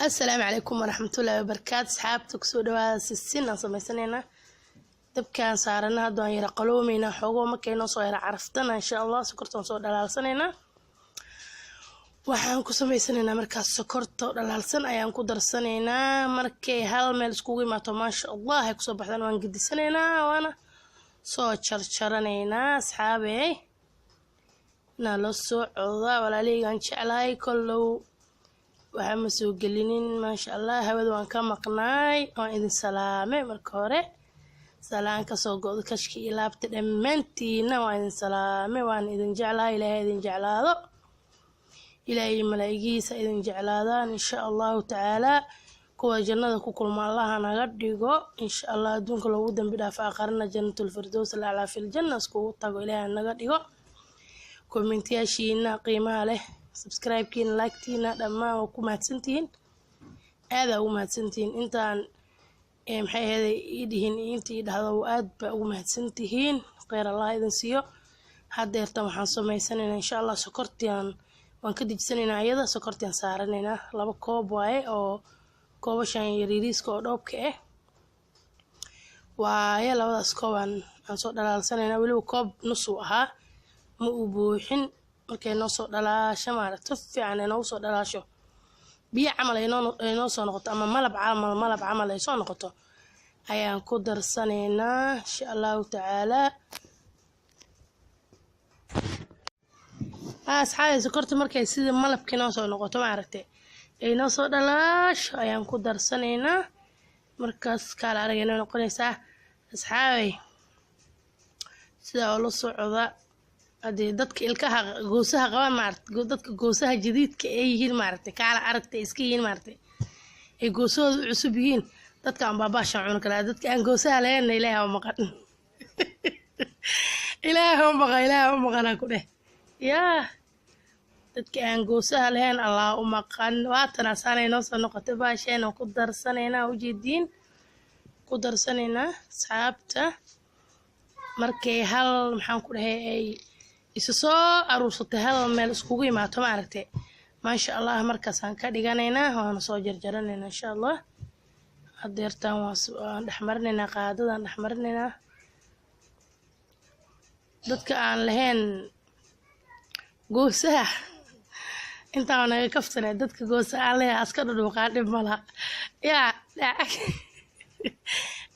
السلام عليكم ورحمة الله وبركاته. صحابتك سودوا سيسنا سميسنينا دبكان صارنا هادو يرا قلومينا حوغو مكينو سو يرا عرفتنا إن شاء الله سكرتون سو دلالسنينا waxaan ku sameysanaynaa markaas sokorto dhalaalsan ayaan ku darsanaynaa markay hal meel isku imaato maasha Allah ay ku soo baxdaan waan gidisanaynaa waana soo jarjaranaynaa asxaabey nalo soo cooda walaaleygan jeclahay kollow waxa ma soo gelinin maasha Allah hawada waan ka maqnaay waan idin salaamay marka hore salaan ka soo go'do kashki ilaabta dhammaantiina waan idin salaamay waan idin jeclahay ilaahay idin jeclaado إلهي ملايجيس إذن جعلادان إن شاء الله تعالى كوا جنة كوكل ما الله نقديقو إن شاء الله دونك لو ودن بدا فآخرنا جنة الفردوس الأعلى في الجنة سكو تاقو إلهي نقديقو كومنتيا شينا قيمة له سبسكرايب كين لايك تينا لما وكما تسنتين هذا وما تسنتين انتان محي هذا إيدهن انتي هذا وآد وما تسنتين غير الله إذن سيو هذا يرتم حنصو ميسانين إن شاء الله سكرتيان waan ka dijisanaynaa ayada sokortaan saaranaynaa 2 koob waaye oo koobashan yariiriska oo dhoobka ah waaye labadaas koob aan soo dhalaalsanaynaa waliba koob nus ahaa ma u buuxin markay noo soo dhalaasho maaragto fiican ay noo soo dhalaasho biyo camal ay noo soo noqoto ama malab camal ay soo noqoto ayaan ku darsanaynaa insha Allah taala asxaabay sokorta markay sida malabkii noo soo noqoto ma aragtay ay noo soo dhalaasho ayaan ku darsanaynaa markaas kala aragayna noqonaysa asxaabay sida oo la socda hadii dadka ilkaha goosaha qabaan ma aragtay dadka goosaha jadiidka ay yihiin ma aragtay kala aragtay iska yihiin ma aragtay ay goosoodu cusub yihiin dadka aan baabasha cun kala dadka aan goosaha lahayn ilaahay ma maqan ilaahay ma maqana ku dheh يا dadka aan goosaha lahayn Allah u maqan waatan asaanay noo soo noqotay baasheen ku darsanayna u jeedin ku darsanayna saabta markay hal maxaan ku dhahay ay isu soo aruursatay hal meel isku imaato ma aragtay maasha Allah markaas aan ka dhiganayna waan soo jarjaranayna insha Allah hadeertaan waan dhaxmarnayna qaadadan dhaxmarnayna dadka aan lahayn goosaha inta aan ka kaftanay dadka goosaha leh aska dhudhuuqa dhib malaha yaa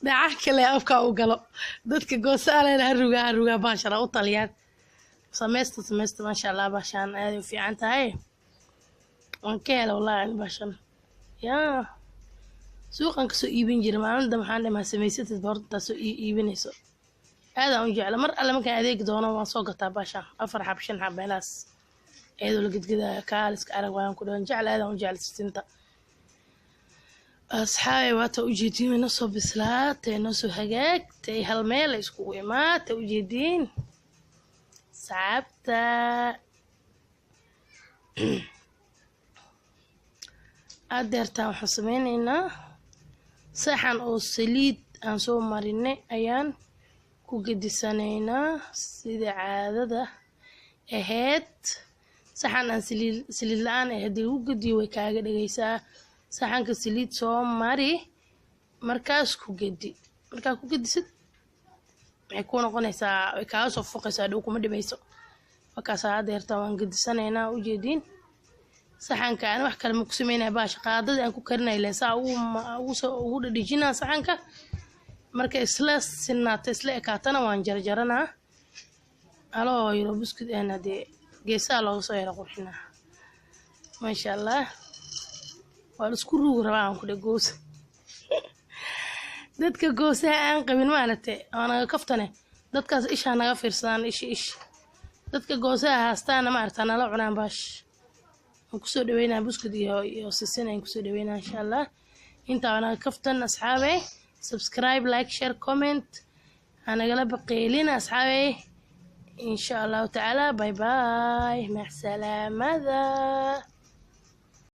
dhaca kale afka u galo dadka goosaha leh haruga baashara u taliyaan sameeysta ma sha Allah baashan aad u fiican tahay waan ka helay wallahi baashan yaa suuqan ka soo iibin jiray maalinta maxaan dhamaa sameysatid horta soo iibinayso هذا ونجعله مر alla markaan adeeg doono waan soo gataa baashan 4 xab 5 xab meelaas eedo la gidgida kaaliska arag waan ku dhoon jecel hada ونجعل sinta asxaabay waata u jeedin soo bislaatay soo hagaagtay hal meel isku imaatay u jeedin saabta adeerta waxaan sameynaynaa saxan oo saliid aan soo marinay ayaan ku gedisanayna sida caadada ahayd saxan aan saliid la'aan hadii uu gediyo way kaaga dhagaysaa saxanka saliid soo mari markaas ku gedi markaa ku gedisid waxay ku noqonaysaa way kaaga soo foqaysaa dhow kuma dhibayso markaas adeerta waan gedisanayna u jeedin saxanka aan wax kale ma ku sameynaa baash qaadada aan ku karinay leesaa ugu dhadhijinaa saxanka marka isla sinaatay isla ekaatana waan jarjaranaa aloo yiro buskud aan hadee geesaha looga soo yara qurxinaa ma sha Allah waa isku ruug rabaan ku dhagoos dadka goosaha aan qabin maaragtay ana kaftane dadkaas isha naga fiirsadaan ish dadka goosaha haastaana maaragtay nala cunaan baash ku soo dhaweynaa buskud iyo sisinaan ku soo dhaweynaa insha Allah inta ana kaftan asxaabay subscribe like share comment أنا قلب قيلين أصحابي إن شاء الله تعالى باي باي مع السلامة.